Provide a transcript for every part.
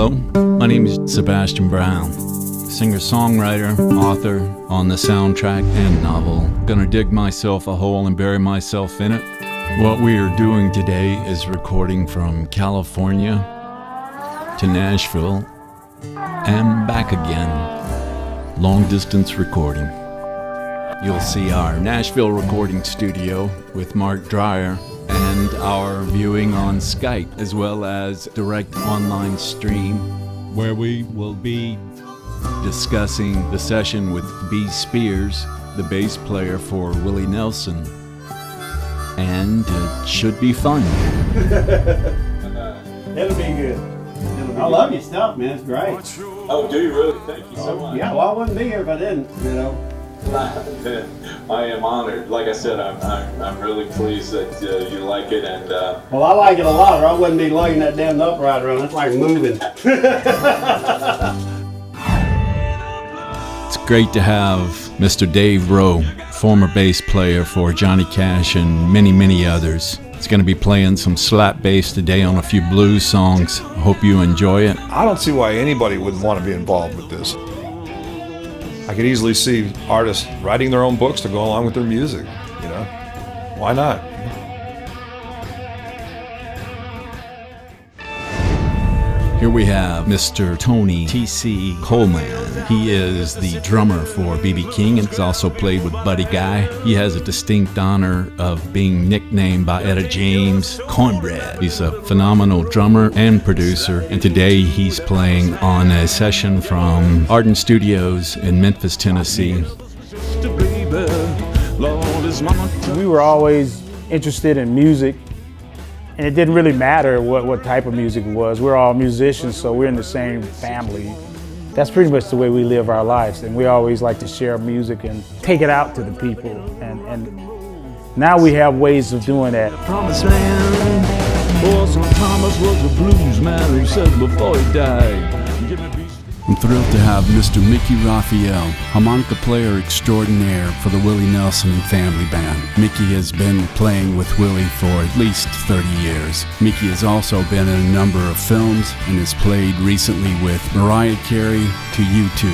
Hello, my name is Sebastian Brown, singer-songwriter, author on the soundtrack and novel. Gonna dig myself a hole and bury myself in it. What we are doing today is recording from California to Nashville and back again. Long-distance recording. You'll see our Nashville recording studio with Mark Dreyer and our viewing on Skype, as well as direct online stream where we will be discussing the session with B. Spears, the bass player for Willie Nelson, and it should be fun. It'll be good. I love your stuff, man. It's great. Oh, do you really? Thank you so much. Yeah, well, I wouldn't be here if I didn't, you know. I am honored. Like I said, I'm really pleased that you like it, and Well, I like it a lot, or I wouldn't be lugging that damn upright around. It's like moving. It's great to have Mr. Dave Rowe, former bass player for Johnny Cash and many, many others. He's going to be playing some slap bass today on a few blues songs. I hope you enjoy it. I don't see why anybody would want to be involved with this. I could easily see artists writing their own books to go along with their music, you know? Why not? Here we have Mr. Tony T.C. Coleman. He is the drummer for B.B. King and has also played with Buddy Guy. He has a distinct honor of being nicknamed by Etta James Cornbread. He's a phenomenal drummer and producer, and today he's playing on a session from Arden Studios in Memphis, Tennessee. We were always interested in music, and it didn't really matter what type of music it was. We're all musicians, so we're in the same family. That's pretty much the way we live our lives, and we always like to share music and take it out to the people. And now we have ways of doing that. Promised land. Oh, St. Thomas was a blues man who said before he died. I'm thrilled to have Mr. Mickey Raphael, harmonica player extraordinaire for the Willie Nelson and Family Band. Mickey has been playing with Willie for at least 30 years. Mickey has also been in a number of films and has played recently with Mariah Carey to U2.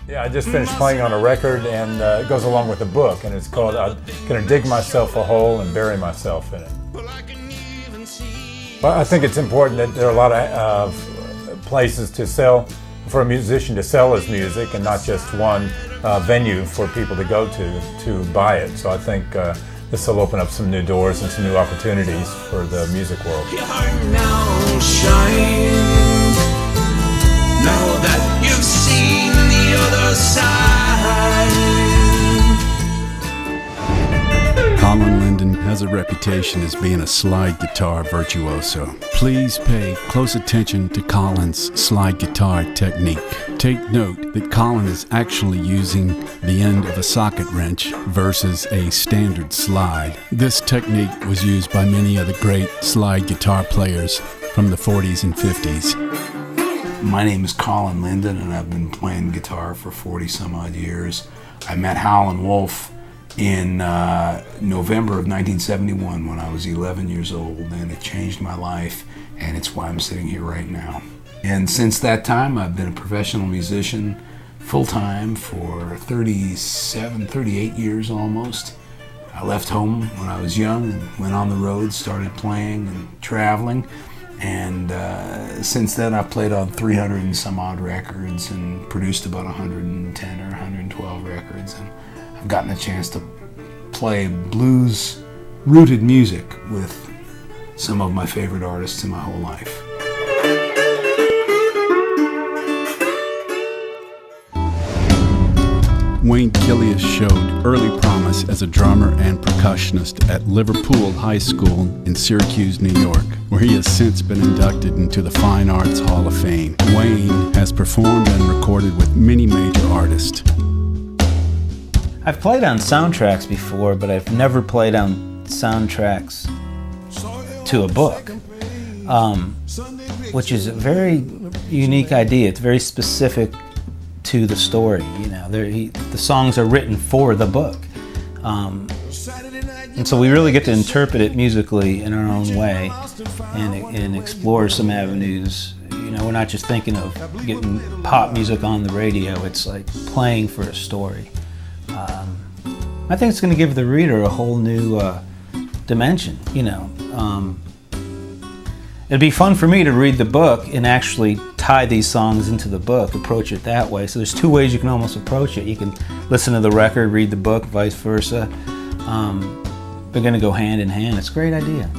Yeah, I just finished playing on a record, and it goes along with the book, and it's called I'm Gonna Dig Myself a Hole and Bury Myself in It. Well, I think it's important that there are a lot of places to sell, for a musician to sell his music, and not just one venue for people to go to buy it. So I think this will open up some new doors and some new opportunities for the music world. Your heart now shine, now that you've seen the other side. Colin Linden has a reputation as being a slide guitar virtuoso. Please pay close attention to Colin's slide guitar technique. Take note that Colin is actually using the end of a socket wrench versus a standard slide. This technique was used by many of the great slide guitar players from the 40s and 50s. My name is Colin Linden, and I've been playing guitar for 40 some odd years. I met Howlin' Wolf in November of 1971 when I was 11 years old, and it changed my life, and it's why I'm sitting here right now. And since that time, I've been a professional musician full-time for 38 years almost. I left home when I was young and went on the road, started playing and traveling, and since then I've played on 300 and some odd records and produced about 110 or 112 records, and I've gotten a chance to play blues-rooted music with some of my favorite artists in my whole life. Wayne Killius showed early promise as a drummer and percussionist at Liverpool High School in Syracuse, New York, where he has since been inducted into the Fine Arts Hall of Fame. Wayne has performed and recorded with many major artists. I've played on soundtracks before, but I've never played on soundtracks to a book, which is a very unique idea. It's very specific to the story. You know, the songs are written for the book. And so we really get to interpret it musically in our own way and explore some avenues. You know, we're not just thinking of getting pop music on the radio, it's like playing for a story. I think it's going to give the reader a whole new dimension, you know. It'd be fun for me to read the book and actually tie these songs into the book, approach it that way. So there's two ways you can almost approach it. You can listen to the record, read the book, vice versa. They're going to go hand in hand. It's a great idea.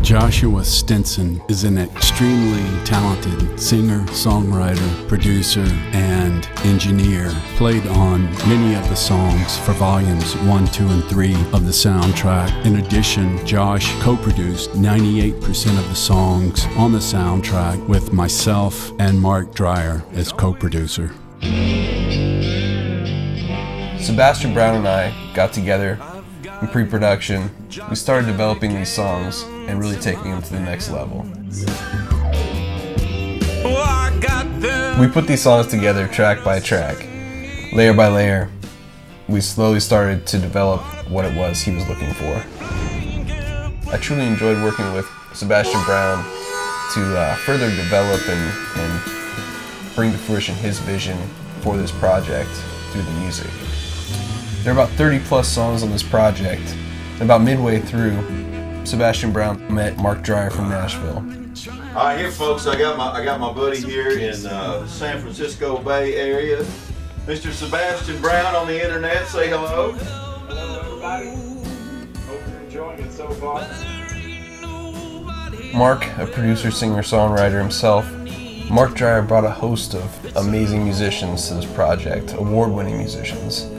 Joshua Stinson is an extremely talented singer, songwriter, producer, and engineer. Played on many of the songs for volumes 1, 2, and 3 of the soundtrack. In addition, Josh co-produced 98% of the songs on the soundtrack with myself and Mark Dreyer as co-producer. Sebastian Brown and I got together in pre-production. We started developing these songs and really taking them to the next level. We put these songs together track by track, layer by layer. We slowly started to develop what it was he was looking for. I truly enjoyed working with Sebastian Brown to further develop and bring to fruition his vision for this project through the music. There are about 30 plus songs on this project, and about midway through, Sebastian Brown met Mark Dreyer from Nashville. All right, here, folks, I got my buddy here in San Francisco Bay Area, Mr. Sebastian Brown on the internet. Say hello. Hello, everybody. Hope you're enjoying it so far. Mark, a producer, singer, songwriter himself, Mark Dreyer brought a host of amazing musicians to this project, award-winning musicians.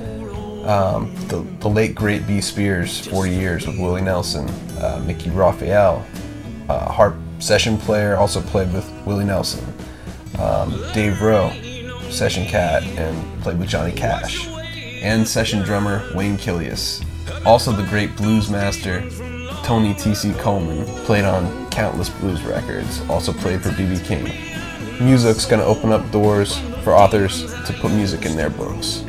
The late great B. Spears, 40 years with Willie Nelson, Mickey Raphael, harp session player, also played with Willie Nelson, Dave Rowe, session cat, and played with Johnny Cash, and session drummer Wayne Killius. Also the great blues master Tony T.C. Coleman, played on countless blues records, also played for B.B. King. Music's going to open up doors for authors to put music in their books.